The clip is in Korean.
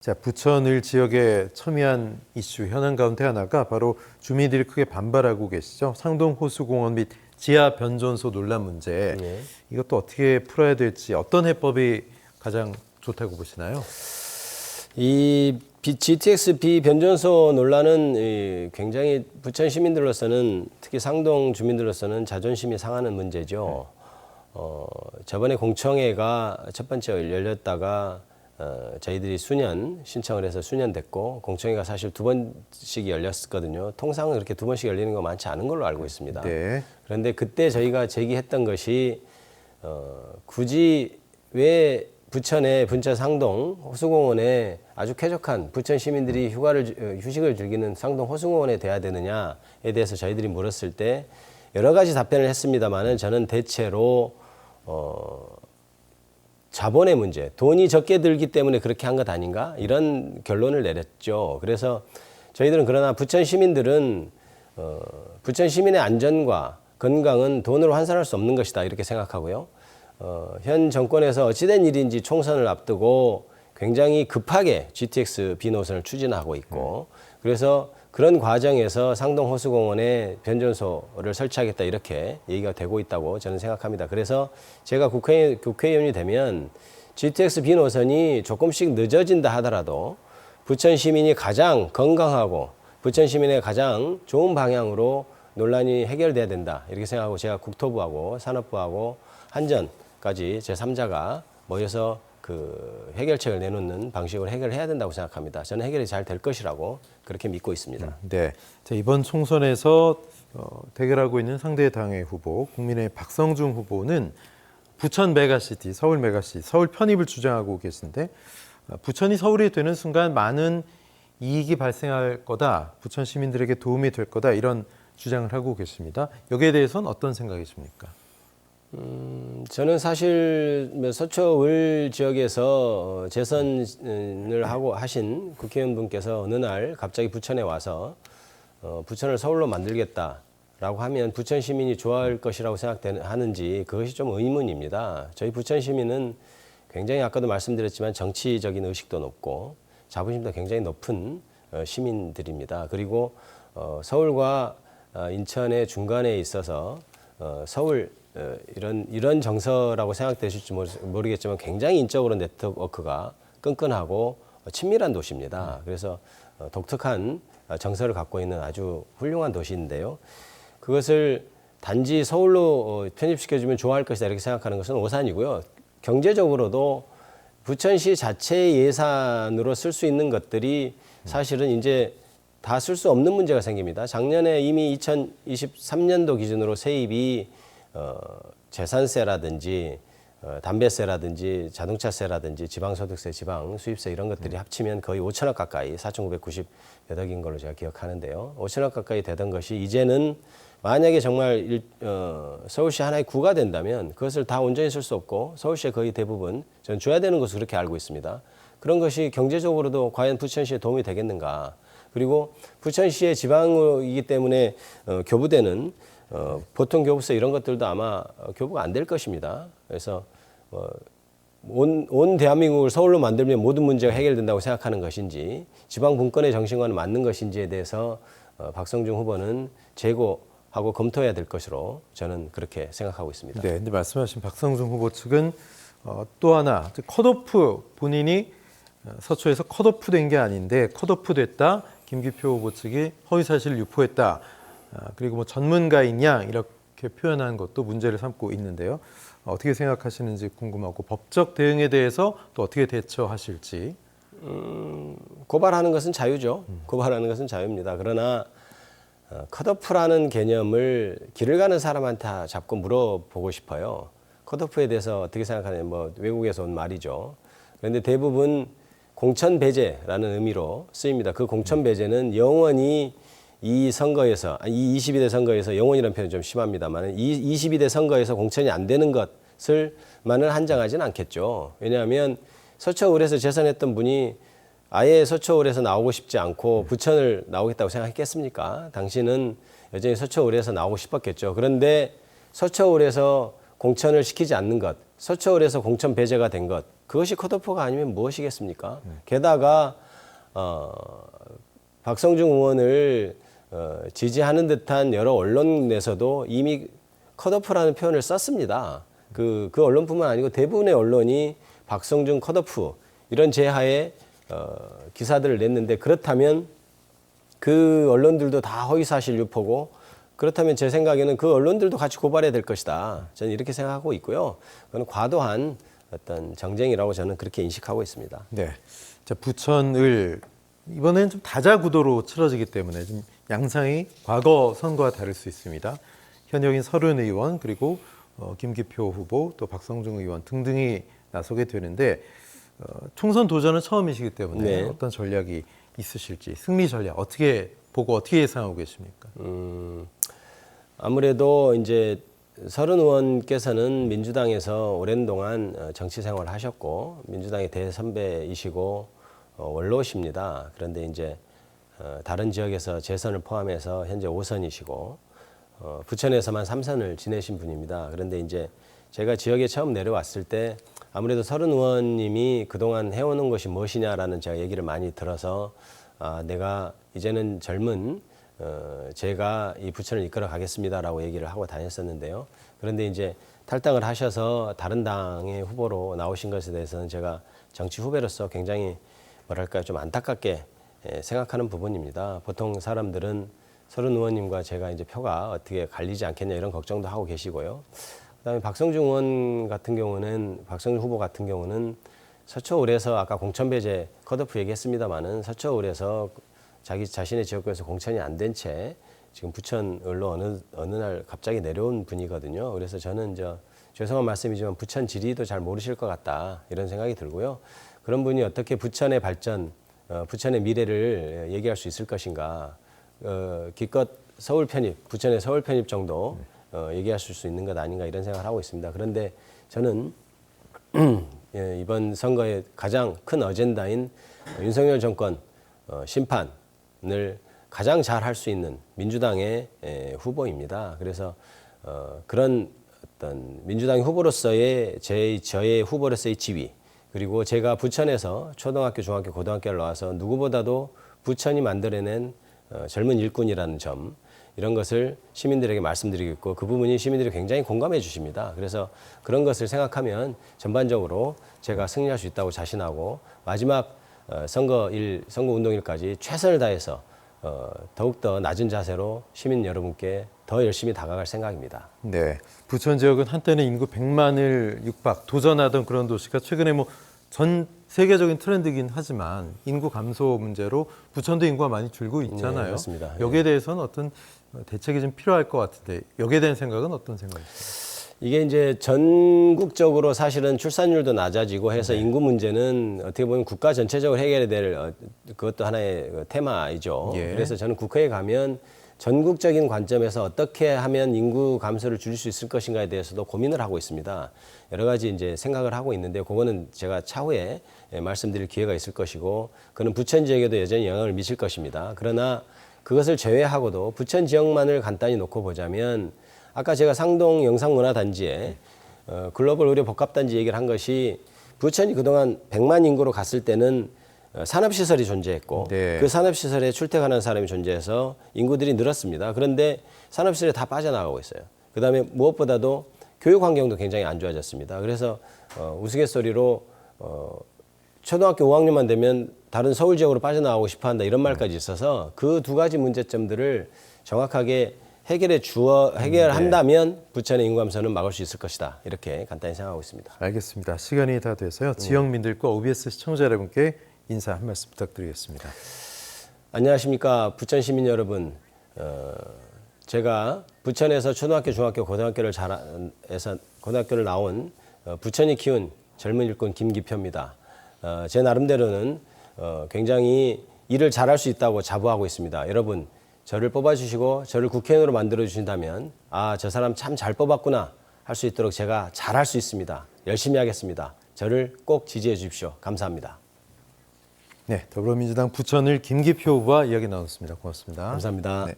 자, 부천을 지역의 첨예한 이슈 현안 가운데 하나가 바로 주민들이 크게 반발하고 계시죠. 상동 호수공원 및 지하 변전소 논란 문제. 네. 이것도 어떻게 풀어야 될지 어떤 해법이 가장 좋다고 보시나요? 이 GTX 비변전소 논란은 굉장히 부천 시민들로서는 특히 상동 주민들로서는 자존심이 상하는 문제죠. 저번에 공청회가 첫 번째 열렸다가 저희들이 수년 신청을 해서 수년 됐고 공청회가 사실 두 번씩 열렸거든요. 통상은 그렇게 두 번씩 열리는 거 많지 않은 걸로 알고 있습니다. 네. 그런데 그때 저희가 제기했던 것이 굳이 왜 부천의 부천 상동 호수공원에 아주 쾌적한 부천 시민들이 휴식을 즐기는 상동 호수공원에 돼야 되느냐에 대해서 저희들이 물었을 때 여러 가지 답변을 했습니다만은 저는 대체로 자본의 문제, 돈이 적게 들기 때문에 그렇게 한 것 아닌가 이런 결론을 내렸죠. 그래서 저희들은 그러나 부천 시민들은 부천 시민의 안전과 건강은 돈으로 환산할 수 없는 것이다 이렇게 생각하고요. 현 정권에서 어찌된 일인지 총선을 앞두고 굉장히 급하게 GTX B 노선을 추진하고 있고 그래서 그런 과정에서 상동 호수공원에 변전소를 설치하겠다 이렇게 얘기가 되고 있다고 저는 생각합니다. 그래서 제가 국회의원이 되면 GTX B 노선이 조금씩 늦어진다 하더라도 부천 시민이 가장 건강하고 부천 시민의 가장 좋은 방향으로 논란이 해결돼야 된다 이렇게 생각하고 제가 국토부하고 산업부하고 한전까지 제3자가 모여서 그 해결책을 내놓는 방식으로 해결해야 된다고 생각합니다. 저는 해결이 잘 될 것이라고 그렇게 믿고 있습니다. 네. 자, 이번 총선에서 대결하고 있는 상대 당의 후보, 국민의 박성중 후보는 부천 메가시티, 서울 메가시티, 서울 편입을 주장하고 계신데 부천이 서울이 되는 순간 많은 이익이 발생할 거다, 부천 시민들에게 도움이 될 거다 이런 주장을 하고 계십니다. 여기에 대해서는 어떤 생각이십니까? 저는 사실 서초을 지역에서 재선을 하고 하신 국회의원분께서 어느 날 갑자기 부천에 와서 부천을 서울로 만들겠다라고 하면 부천 시민이 좋아할 것이라고 생각하는지 그것이 좀 의문입니다. 저희 부천 시민은 굉장히 아까도 말씀드렸지만 정치적인 의식도 높고 자부심도 굉장히 높은 시민들입니다. 그리고 서울과 인천의 중간에 있어서 서울 이런 정서라고 생각되실지 모르겠지만 굉장히 인적으로 네트워크가 끈끈하고 친밀한 도시입니다. 그래서 독특한 정서를 갖고 있는 아주 훌륭한 도시인데요. 그것을 단지 서울로 편입시켜주면 좋아할 것이다 이렇게 생각하는 것은 오산이고요. 경제적으로도 부천시 자체 예산으로 쓸 수 있는 것들이 사실은 이제 다 쓸 수 없는 문제가 생깁니다. 작년에 이미 2023년도 기준으로 세입이 재산세라든지 담배세라든지 자동차세라든지 지방소득세, 지방수입세 이런 것들이 합치면 거의 5천억 가까이 4,990여 억인 걸로 제가 기억하는데요. 5천억 가까이 되던 것이 이제는 만약에 정말 서울시 하나의 구가 된다면 그것을 다 온전히 쓸 수 없고 서울시의 거의 대부분 저는 줘야 되는 것으로 그렇게 알고 있습니다. 그런 것이 경제적으로도 과연 부천시에 도움이 되겠는가. 그리고 부천시의 지방이기 때문에 교부되는 보통 교부세 이런 것들도 아마 교부가 안 될 것입니다. 그래서 온 대한민국을 서울로 만들면 모든 문제가 해결된다고 생각하는 것인지 지방 분권의 정신과는 맞는 것인지에 대해서 박성중 후보는 재고하고 검토해야 될 것으로 저는 그렇게 생각하고 있습니다. 네, 근데 말씀하신 박성중 후보 측은 또 하나 컷오프 본인이 서초에서 컷오프 된 게 아닌데 컷오프 됐다. 김기표 후보 측이 허위사실을 유포했다. 그리고 뭐 전문가이냐 이렇게 표현한 것도 문제를 삼고 있는데요. 어떻게 생각하시는지 궁금하고 법적 대응에 대해서 또 어떻게 대처하실지. 고발하는 것은 자유죠. 고발하는 것은 자유입니다. 그러나 컷오프라는 개념을 길을 가는 사람한테 자꾸 물어보고 싶어요. 컷오프에 대해서 어떻게 생각하느냐, 뭐 외국에서 온 말이죠. 그런데 대부분 공천배제라는 의미로 쓰입니다. 그 공천배제는 영원히 이 선거에서, 이 22대 선거에서 영원이라는 표현이 좀 심합니다만 이 22대 선거에서 공천이 안 되는 것을만을 한정하지는 않겠죠. 왜냐하면 서초을에서 재선했던 분이 아예 서초을에서 나오고 싶지 않고 부천을 나오겠다고 생각했겠습니까? 당신은 여전히 서초을에서 나오고 싶었겠죠. 그런데 서초을에서 공천을 시키지 않는 것, 서초을에서 공천 배제가 된 것, 그것이 컷오프가 아니면 무엇이겠습니까? 게다가 박성중 의원을 지지하는 듯한 여러 언론에서도 이미 컷오프라는 표현을 썼습니다. 그 언론뿐만 아니고 대부분의 언론이 박성중 컷오프 이런 제하에 기사들을 냈는데, 그렇다면 그 언론들도 다 허위사실 유포고, 그렇다면 제 생각에는 그 언론들도 같이 고발해야 될 것이다. 저는 이렇게 생각하고 있고요. 그건 과도한 어떤 정쟁이라고 저는 그렇게 인식하고 있습니다. 네. 자, 부천을 이번에는 좀 다자 구도로 치러지기 때문에 좀 양상이 과거 선거와 다를 수 있습니다. 현역인 30의원 그리고 김기표 후보 또 박성중 의원 등등이 나서게 되는데 총선 도전은 처음이시기 때문에 네. 어떤 전략이 있으실지, 승리 전략 어떻게 보고 어떻게 예상하고 계십니까? 아무래도 이제 30의원께서는 민주당에서 오랜 동안 정치 생활을 하셨고 민주당의 대선배이시고 원로십니다. 그런데 이제 다른 지역에서 재선을 포함해서 현재 5선이시고 부천에서만 3선을 지내신 분입니다. 그런데 이제 제가 지역에 처음 내려왔을 때 아무래도 30의원님이 그동안 해오는 것이 무엇이냐라는 제가 얘기를 많이 들어서 내가 이제는 젊은 제가 이 부천을 이끌어 가겠습니다라고 얘기를 하고 다녔었는데요. 그런데 이제 탈당을 하셔서 다른 당의 후보로 나오신 것에 대해서는 제가 정치 후배로서 굉장히 뭐랄까 좀 안타깝게 생각하는 부분입니다. 보통 사람들은 30의원님과 제가 이제 표가 어떻게 갈리지 않겠냐 이런 걱정도 하고 계시고요. 그다음에 박성중 의원 같은 경우는, 박성중 후보 같은 경우는 서초을에서 아까 공천배제 컷오프 얘기했습니다마는 서초을에서 자기 자신의 지역구에서 공천이 안 된 채 지금 부천을로 어느 날 갑자기 내려온 분이거든요. 그래서 저는 죄송한 말씀이지만 부천 지리도 잘 모르실 것 같다 이런 생각이 들고요. 그런 분이 어떻게 부천의 발전, 부천의 미래를 얘기할 수 있을 것인가? 기껏 서울 편입, 부천의 서울 편입 정도 얘기하실 수 있는 것 아닌가 이런 생각을 하고 있습니다. 그런데 저는 이번 선거의 가장 큰 어젠다인 윤석열 정권 심판을 가장 잘 할 수 있는 민주당의 후보입니다. 그래서 그런 어떤 민주당 후보로서의 저의 후보로서의 지위, 그리고 제가 부천에서 초등학교, 중학교, 고등학교를 나와서 누구보다도 부천이 만들어낸 젊은 일꾼이라는 점, 이런 것을 시민들에게 말씀드리고 있고 그 부분이 시민들이 굉장히 공감해 주십니다. 그래서 그런 것을 생각하면 전반적으로 제가 승리할 수 있다고 자신하고 마지막 선거운동일까지 최선을 다해서 더욱더 낮은 자세로 시민 여러분께 더 열심히 다가갈 생각입니다. 네, 부천 지역은 한때는 인구 100만을 육박 도전하던 그런 도시가 최근에 전 세계적인 트렌드이긴 하지만 인구 감소 문제로 부천도 인구가 많이 줄고 있잖아요. 네, 맞습니다. 여기에 대해서는 어떤 대책이 좀 필요할 것 같은데 여기에 대한 생각은 어떤 생각이세요? 이게 이제 전국적으로 사실은 출산율도 낮아지고 해서 인구 문제는 어떻게 보면 국가 전체적으로 해결해야 될 그것도 하나의 테마이죠. 예. 그래서 저는 국회에 가면 전국적인 관점에서 어떻게 하면 인구 감소를 줄일 수 있을 것인가에 대해서도 고민을 하고 있습니다. 여러 가지 이제 생각을 하고 있는데 그거는 제가 차후에 말씀드릴 기회가 있을 것이고 그는 부천 지역에도 여전히 영향을 미칠 것입니다. 그러나 그것을 제외하고도 부천 지역만을 간단히 놓고 보자면 아까 제가 상동 영상문화단지에 글로벌 의료 복합단지 얘기를 한 것이 부천이 그동안 100만 인구로 갔을 때는 산업시설이 존재했고 네. 그 산업시설에 출퇴근하는 사람이 존재해서 인구들이 늘었습니다. 그런데 산업시설이 다 빠져나가고 있어요. 그다음에 무엇보다도 교육 환경도 굉장히 안 좋아졌습니다. 그래서 우스갯소리로 초등학교 5학년만 되면 다른 서울 지역으로 빠져나가고 싶어한다 이런 말까지 있어서 그 두 가지 문제점들을 정확하게 해결한다면 부천의 인구 감소는 막을 수 있을 것이다. 이렇게 간단히 생각하고 있습니다. 알겠습니다. 시간이 다 돼서요. 지역민들과 OBS 시청자 여러분께 인사 한 말씀 부탁드리겠습니다. 안녕하십니까 부천 시민 여러분. 제가 부천에서 초등학교, 중학교, 고등학교를 나온 부천이 키운 젊은 일꾼 김기표입니다. 제 나름대로는 굉장히 일을 잘할 수 있다고 자부하고 있습니다. 여러분 저를 뽑아주시고 저를 국회의원으로 만들어주신다면 저 사람 참 잘 뽑았구나 할 수 있도록 제가 잘할 수 있습니다. 열심히 하겠습니다. 저를 꼭 지지해 주십시오. 감사합니다. 네, 더불어민주당 부천을 김기표 후보와 이야기 나눴습니다. 고맙습니다. 감사합니다. 네.